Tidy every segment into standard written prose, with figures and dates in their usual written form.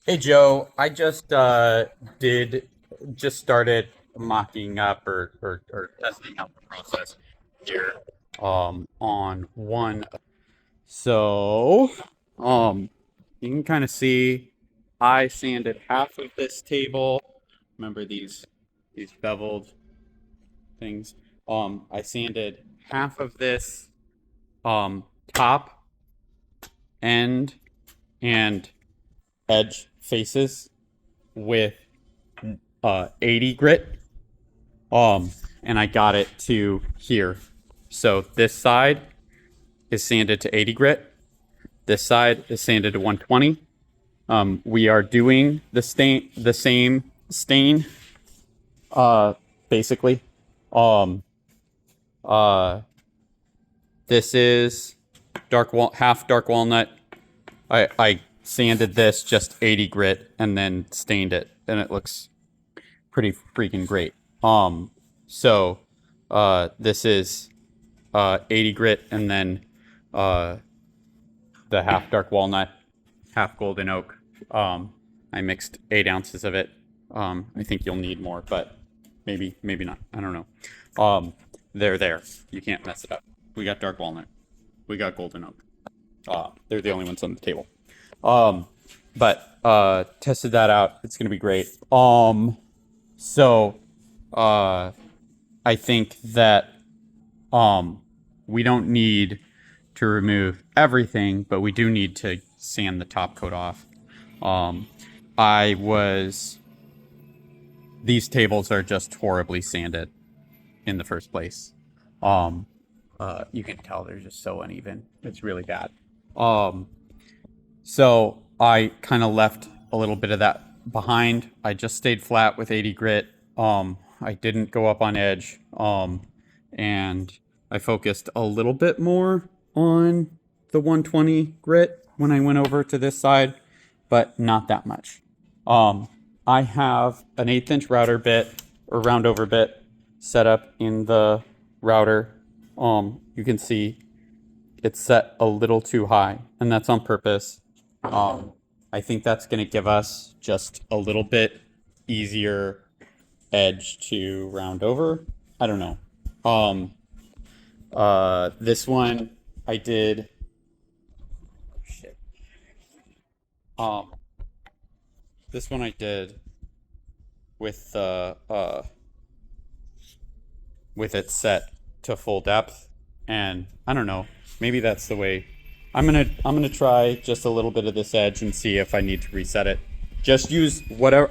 Hey Joe, I did just started mocking up or testing out the process here on one. So you can kind of see I sanded half of this table. Remember these beveled things? I sanded half of this top end and edge faces with 80 grit. And I got it to here. So this side is sanded to 80 grit. This side is sanded to 120. We are doing the same stain, uh, basically. Um, uh, this is half dark walnut. I sanded this just 80 grit and then stained it, and it looks pretty freaking great. So this is 80 grit and then uh, the half dark walnut, half golden oak. I mixed 8 ounces of it. I think you'll need more, but maybe not. I don't know. They're there. You can't mess it up. We got dark walnut. We got golden oak. They're the only ones on the table. Um, but tested that out. It's gonna be great. So uh, I think that um, we don't need to remove everything, but we do need to sand the top coat off. Um, I was these tables are just horribly sanded in the first place. Um, you can tell they're just so uneven. It's really bad. Um, so I kind of left a little bit of that behind. I just stayed flat with 80 grit. I didn't go up on edge. And I focused a little bit more on the 120 grit when I went over to this side, but not that much. Um, I have an 1/8 inch router bit or round over bit set up in the router. You can see it's set a little too high, and that's on purpose. Um, I think that's going to give us just a little bit easier edge to round over. I don't know. Um, this one I did. Shit. Um, this one I did with with it set to full depth, and I don't know. Maybe that's the way. I'm gonna try just a little bit of this edge and see if I need to reset it. Just use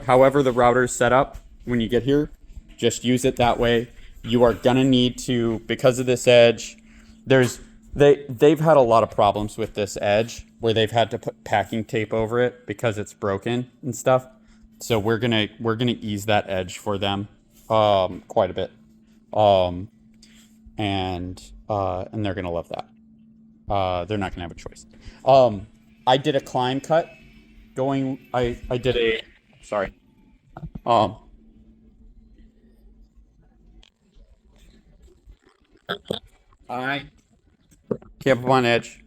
however the router's set up when you get here. Just use it that way. You are gonna need to, because of this edge. There's they've had a lot of problems with this edge where they've had to put packing tape over it because it's broken and stuff. So we're gonna ease that edge for them quite a bit. Um, and they're gonna love that. They're not gonna have a choice. Um, I did a climb cut going. I did a sorry. Um, I came up on edge,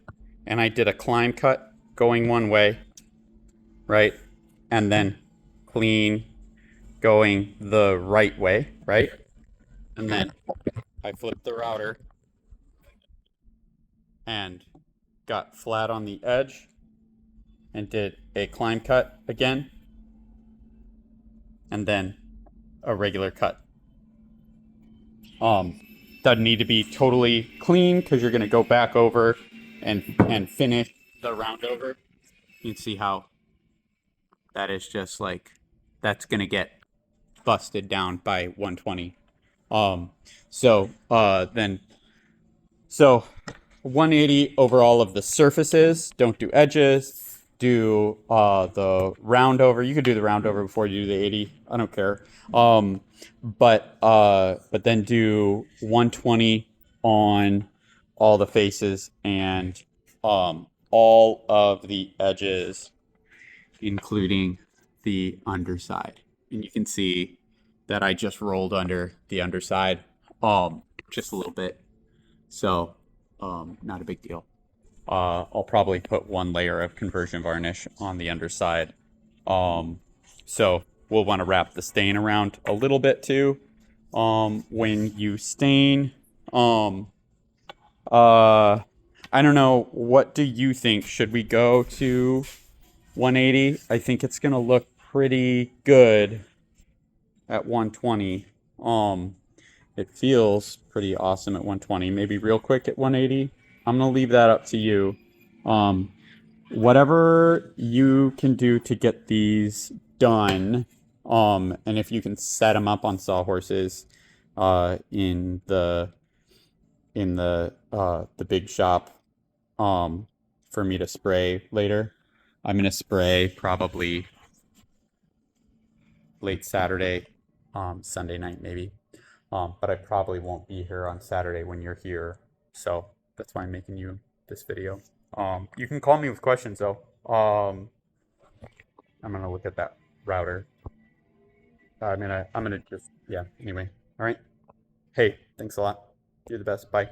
and I did a climb cut going one way, right, and then clean going the right way, right, and then I flipped the router and got flat on the edge and did a climb cut again, and then a regular cut. Um, doesn't need to be totally clean because you're gonna go back over and finish the round over. You can see how that is just like that's gonna get busted down by 120. Um, then so 180 over all of the surfaces. Don't do edges. Do the round over. You could do the round over before you do the 80. I don't care. But then do 120 on all the faces and all of the edges, including the underside. And you can see that I just rolled under the underside just a little bit. So not a big deal. I'll probably put one layer of conversion varnish on the underside So we'll want to wrap the stain around a little bit too. When you stain, um, I don't know. What do you think? Should we go to 180? I think it's gonna look pretty good at 120. It feels pretty awesome at 120. Maybe real quick at 180. I'm gonna leave that up to you. Um, Whatever you can do to get these done, and if you can set them up on sawhorses, in the big shop, um, for me to spray later. I'm gonna spray probably late Saturday, Sunday night maybe. But I probably won't be here on Saturday when you're here, so that's why I'm making you this video. You can call me with questions though. I'm gonna look at that router. I'm gonna just, yeah. Anyway, all right. Hey, thanks a lot. You're the best. Bye.